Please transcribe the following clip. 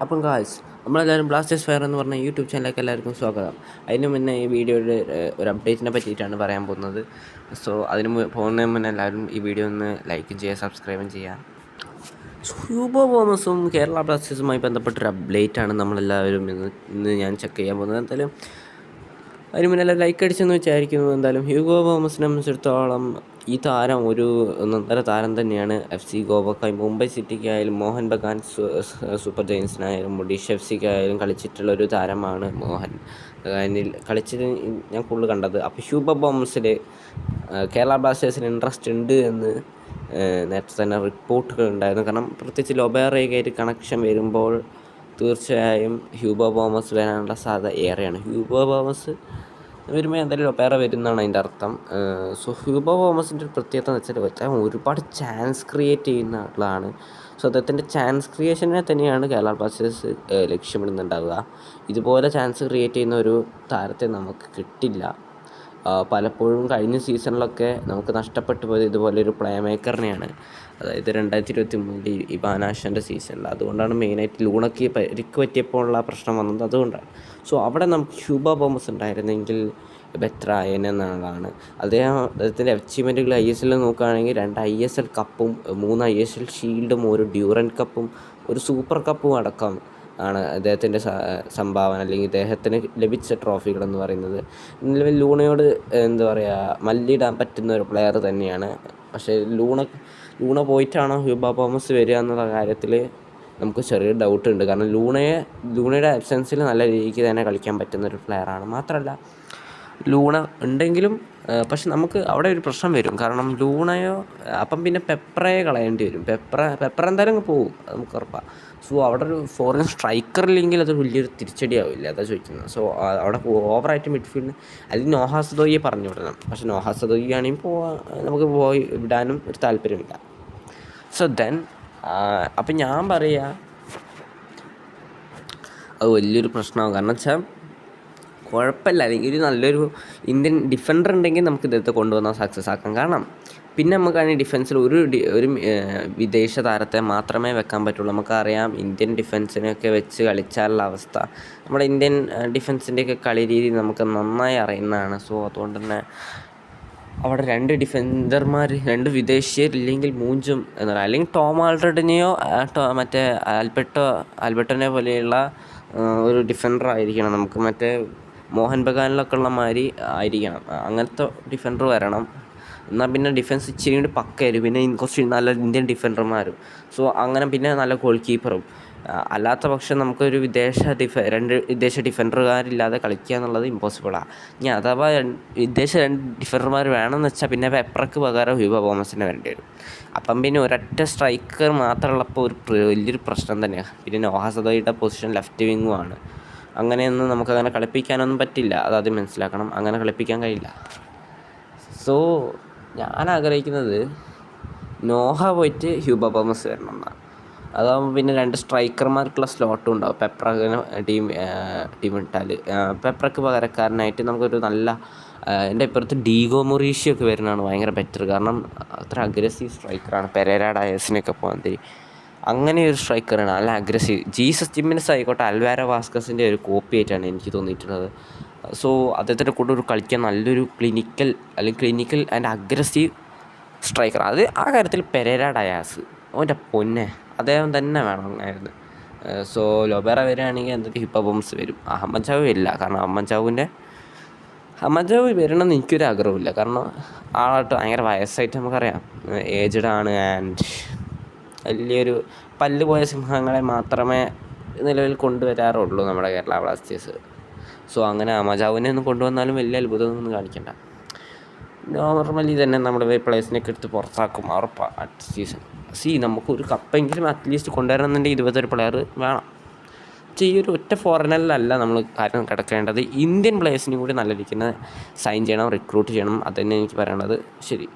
അപ്പം ഗായ്സ്, നമ്മളെല്ലാവരും Blasters fire എന്ന് പറഞ്ഞ യൂട്യൂബ് ചാനലിലേക്ക് എല്ലാവർക്കും സ്വാഗതം. അതിന് മുന്നേ ഈ വീഡിയോയുടെ ഒരു അപ്ഡേറ്റിനെ പറ്റിയിട്ടാണ് പറയാൻ പോകുന്നത്. സോ പോകുന്നതിന് മുന്നേ എല്ലാവരും ഈ വീഡിയോ ഒന്ന് ലൈക്കും ചെയ്യുക, സബ്സ്ക്രൈബും ചെയ്യുക. ഹ്യൂഗോ ബോമസും കേരള ബ്ലാസ്റ്റേഴ്സുമായി ബന്ധപ്പെട്ടൊരു അപ്ഡേറ്റാണ് നമ്മളെല്ലാവരും ഇന്ന് ഞാൻ ചെക്ക് ചെയ്യാൻ പോകുന്നത്. എന്തായാലും അതിന് മുന്നേ ലൈക്ക് അടിച്ചെന്ന് വിചാരിക്കുന്നു. എന്തായാലും ഹ്യൂഗോ ബോമസിനെ സംബന്ധിച്ചിടത്തോളം ഈ താരം ഒരു ഒന്നൊന്നര താരം തന്നെയാണ്. FC ഗോവക്കായി, മുംബൈ സിറ്റിക്കായാലും, മോഹൻ ബഗാൻ സൂപ്പർ ജയൻസിനായാലും, ഒഡീഷ FCക്കായാലും കളിച്ചിട്ടുള്ള ഒരു താരമാണ് മോഹൻ ബഗാനിൽ കളിച്ചത് ഞാൻ കൂടുതൽ കണ്ടത്. അപ്പോൾ ഹ്യൂഗോ ബോമസിൽ കേരള ബ്ലാസ്റ്റേഴ്സിന് ഇൻട്രസ്റ്റ് ഉണ്ട് എന്ന് നേരത്തെ തന്നെ റിപ്പോർട്ടുകൾ ഉണ്ടായിരുന്നു. കാരണം പ്രത്യേകിച്ച് ലൊബേറയ്ക്കായിട്ട് കണക്ഷൻ വരുമ്പോൾ തീർച്ചയായും ഹ്യൂഗോ ബോമസ് വരാനുള്ള സാധ്യത ഏറെയാണ്. ഹ്യൂഗോ ബോമസ് വരുമ്പോൾ എന്തായാലും ലൊബേറ വരുന്നതാണ് അതിൻ്റെ അർത്ഥം. സോ ഹ്യൂഗോ ബോമസിൻ്റെ ഒരു പ്രത്യേകത എന്ന് വെച്ചാൽ ഒരുപാട് ചാൻസ് ക്രിയേറ്റ് ചെയ്യുന്ന ആളാണ്. സോ അദ്ദേഹത്തിൻ്റെ ചാൻസ് ക്രിയേഷനെ തന്നെയാണ് കേരള ബ്ലാസ്റ്റേഴ്സ് ലക്ഷ്യമിടുന്നുണ്ടാവുക. ഇതുപോലെ ചാൻസ് ക്രിയേറ്റ് ചെയ്യുന്ന ഒരു താരത്തെ നമുക്ക് കിട്ടില്ല. പലപ്പോഴും കഴിഞ്ഞ സീസണിലൊക്കെ നമുക്ക് നഷ്ടപ്പെട്ടു പോയത് ഇതുപോലൊരു പ്ലേ മേക്കറിനെയാണ്. അതായത് 2023 ഇവാനാഷൻ്റെ സീസണിൽ. അതുകൊണ്ടാണ് മെയിനായിട്ട് ലൂണയ്ക്ക് പരിക്ക് പറ്റിയപ്പോഴുള്ള പ്രശ്നം വന്നത് അതുകൊണ്ടാണ്. സോ അവിടെ നമുക്ക് ഹ്യൂഗോ ബോമസ് ഉണ്ടായിരുന്നെങ്കിൽ ബെറ്റർ ആയെന്നുള്ളതാണ്. അദ്ദേഹത്തിൻ്റെ അച്ചീവ്മെൻറ്റുകൾ ISL നോക്കുകയാണെങ്കിൽ 2 ISL കപ്പും 3 ISL ഷീൽഡും ഒരു ഡ്യൂറൻറ്റ് കപ്പും ഒരു സൂപ്പർ കപ്പും അടക്കം ആണ് അദ്ദേഹത്തിൻ്റെ സംഭാവന, അല്ലെങ്കിൽ ഇദ്ദേഹത്തിന് ലഭിച്ച ട്രോഫികളെന്ന് പറയുന്നത്. നിലവിൽ ലൂണയോട് എന്താ പറയുക, മല്ലിടാൻ പറ്റുന്ന ഒരു പ്ലെയർ തന്നെയാണ്. പക്ഷേ ലൂണ പോയിട്ടാണോ ഹ്യൂഗോ ബോമസ് വരിക എന്നുള്ള കാര്യത്തിൽ നമുക്ക് ചെറിയ ഡൗട്ട് ഉണ്ട്. കാരണം ലൂണയുടെ ആബ്സെൻസിൽ നല്ല രീതിക്ക് തന്നെ കളിക്കാൻ പറ്റുന്നൊരു പ്ലെയറാണ്. മാത്രമല്ല ലൂണ ഉണ്ടെങ്കിലും പക്ഷെ നമുക്ക് അവിടെ ഒരു പ്രശ്നം വരും. കാരണം ലൂണയോ അപ്പം പിന്നെ പെപ്രയെ കളയേണ്ടി വരും. പെപ്ര എന്തായാലും അങ്ങ് പോകും, അത് നമുക്ക് ഉറപ്പാണ്. സോ അവിടെ ഒരു ഫോറിൻ സ്ട്രൈക്കറില്ലെങ്കിൽ അത് വലിയൊരു തിരിച്ചടിയാവില്ല, അതാ ചോദിക്കുന്നത്. സോ അവിടെ ഓവറായിട്ട് മിഡ്ഫീൽഡിന് അല്ലെങ്കിൽ നോഹാസ് ദോയിയെ പറഞ്ഞു വിടണം. പക്ഷെ നോഹാസ് ദോയി ആണെങ്കിൽ നമുക്ക് പോയി വിടാനും ഒരു താല്പര്യമില്ല. സോ ദെൻ അപ്പം ഞാൻ പറയുക അത് വലിയൊരു പ്രശ്നമാകും. കാരണം വെച്ചാൽ കുഴപ്പമില്ല, അല്ലെങ്കിൽ ഒരു നല്ലൊരു ഇന്ത്യൻ ഡിഫൻഡർ ഉണ്ടെങ്കിൽ നമുക്ക് ഇദ്ദേഹത്തെ കൊണ്ടുവന്നാൽ സക്സസ് ആക്കാം. കാരണം പിന്നെ നമുക്കാണെങ്കിൽ ഡിഫൻസിൽ ഒരു വിദേശ താരത്തെ മാത്രമേ വെക്കാൻ പറ്റുള്ളൂ. നമുക്കറിയാം ഇന്ത്യൻ ഡിഫൻസിനെയൊക്കെ വെച്ച് കളിച്ചാലുള്ള അവസ്ഥ, നമ്മുടെ ഇന്ത്യൻ ഡിഫൻസിൻ്റെയൊക്കെ കളി രീതി നമുക്ക് നന്നായി അറിയുന്നതാണ്. സോ അതുകൊണ്ട് തന്നെ അവിടെ 2 ഡിഫൻഡർമാർ, 2 വിദേശീയരില്ലെങ്കിൽ മൂഞ്ചും എന്ന് പറയാം. അല്ലെങ്കിൽ ടോം ആൾറെഡിനെയോ മറ്റേ ആൽബർട്ടോനെ പോലെയുള്ള ഒരു ഡിഫൻഡർ ആയിരിക്കണം. നമുക്ക് മറ്റേ മോഹൻ ബഗാനിലൊക്കെ ഉള്ള മാതിരി ആയിരിക്കണം. അങ്ങനത്തെ ഡിഫൻഡർ വരണം. എന്നാൽ പിന്നെ ഡിഫൻസ് ഇച്ചിരി കൂടി പക്കയായിരിക്കും. പിന്നെ കുറച്ച് നല്ല ഇന്ത്യൻ ഡിഫൻഡർമാരും. സോ അങ്ങനെ പിന്നെ നല്ല ഗോൾ കീപ്പറും. അല്ലാത്ത പക്ഷം നമുക്കൊരു 2 വിദേശ ഡിഫൻഡർമാരില്ലാതെ കളിക്കുക എന്നുള്ളത് ഇമ്പോസിബിളാണ്. ഇനി അഥവാ വിദേശ 2 ഡിഫൻഡർമാർ വേണമെന്ന് വെച്ചാൽ പിന്നെ പെപ്രക്ക് പകരം ഹ്യൂഗോ ബോമസിനെ വേണ്ടി വരും. അപ്പം പിന്നെ ഒരൊറ്റ സ്ട്രൈക്കർ മാത്രമുള്ളപ്പോൾ വലിയൊരു പ്രശ്നം തന്നെയാണ്. പിന്നെ നോഹാസ് ദോയിയുടെ പൊസിഷൻ ലെഫ്റ്റ് വിങ്ങുമാണ്. അങ്ങനെയൊന്നും നമുക്കങ്ങനെ കളിപ്പിക്കാനൊന്നും പറ്റില്ല, അതാദ്യം മനസ്സിലാക്കണം. അങ്ങനെ കളിപ്പിക്കാൻ കഴിയില്ല. സോ ഞാൻ ആഗ്രഹിക്കുന്നത് നോഹ പോയിട്ട് ഹ്യൂഗോ ബോമസ് വരണം എന്നാണ്. അതാകുമ്പോൾ പിന്നെ 2 സ്ട്രൈക്കർമാർക്കുള്ള സ്ലോട്ടും ഉണ്ടാവും. പെപ്രനെ ടീം ഇട്ടാൽ പെപ്രക്ക് പകരക്കാരനായിട്ട് നമുക്കൊരു നല്ല എൻ്റെ ഇപ്പുറത്ത് ഡീഗോ മൊറീഷ്യൊക്കെ വരുന്നതാണ് ഭയങ്കര ബെറ്റർ. കാരണം അത്ര അഗ്രസീവ് സ്ട്രൈക്കറാണ്. പെരേര ഡയസിനൊക്കെ പോകാൻ അങ്ങനെ ഒരു സ്ട്രൈക്കറാണ്, നല്ല അഗ്രസീവ്. ജീസസ് ജിമിനസ് ആയിക്കോട്ടെ അൽവാരോ വാസ്കസിൻ്റെ ഒരു കോപ്പി ആയിട്ടാണ് എനിക്ക് തോന്നിയിട്ടുള്ളത്. സോ അദ്ദേഹത്തിൻ്റെ കൂടെ ഒരു കളിക്കാൻ നല്ലൊരു ക്ലിനിക്കൽ ആൻഡ് അഗ്രസീവ് സ്ട്രൈക്കർ. ആ കാര്യത്തിൽ പെരേര ഡയാസ് അവൻ്റെ പൊന്നെ, അദ്ദേഹം തന്നെ വേണമായിരുന്നു. സോ ലൊബേറ വരികയാണെങ്കിൽ എന്തൊക്കെ ഹ്യൂഗോ ബോമസ് വരും. അഹമ്മദ് ചാവ് വരില്ല. കാരണം അഹമ്മദ് ചാവ് വരണമെന്ന് എനിക്കൊരു ആഗ്രഹമില്ല. കാരണം ആളായിട്ട് ഭയങ്കര വയസ്സായിട്ട് നമുക്കറിയാം, ഏജ്ഡ് ആണ്. ആൻഡ് വലിയൊരു പല്ല് പോയ സിംഹങ്ങളെ മാത്രമേ നിലവിൽ കൊണ്ടുവരാറുള്ളൂ നമ്മുടെ കേരള ബ്ലാസ്റ്റേഴ്സ്. സോ അങ്ങനെ അമജാവിനെ ഒന്നും കൊണ്ടുവന്നാലും വലിയ അത്ഭുതമൊന്നും കാണിക്കണ്ട. നോർമലി തന്നെ നമ്മുടെ പ്ലേസിനൊക്കെ എടുത്ത് പുറത്താക്കും ഉറപ്പാണ് അടുത്ത സീസൺ. നമുക്കൊരു കപ്പെങ്കിലും അറ്റ്ലീസ്റ്റ് കൊണ്ടുവരണമെന്നുണ്ടെങ്കിൽ 21 പ്ലെയർ വേണം. ഈ ഒരു ഒറ്റ ഫോറിനറിലല്ല നമ്മൾ കാര്യം കിടക്കേണ്ടത്. ഇന്ത്യൻ പ്ലേയേഴ്സിനും കൂടി നല്ല രീതിക്ക് സൈൻ ചെയ്യണം, റിക്രൂട്ട് ചെയ്യണം. അതുതന്നെ എനിക്ക് പറയാനുള്ളത്. ശരി.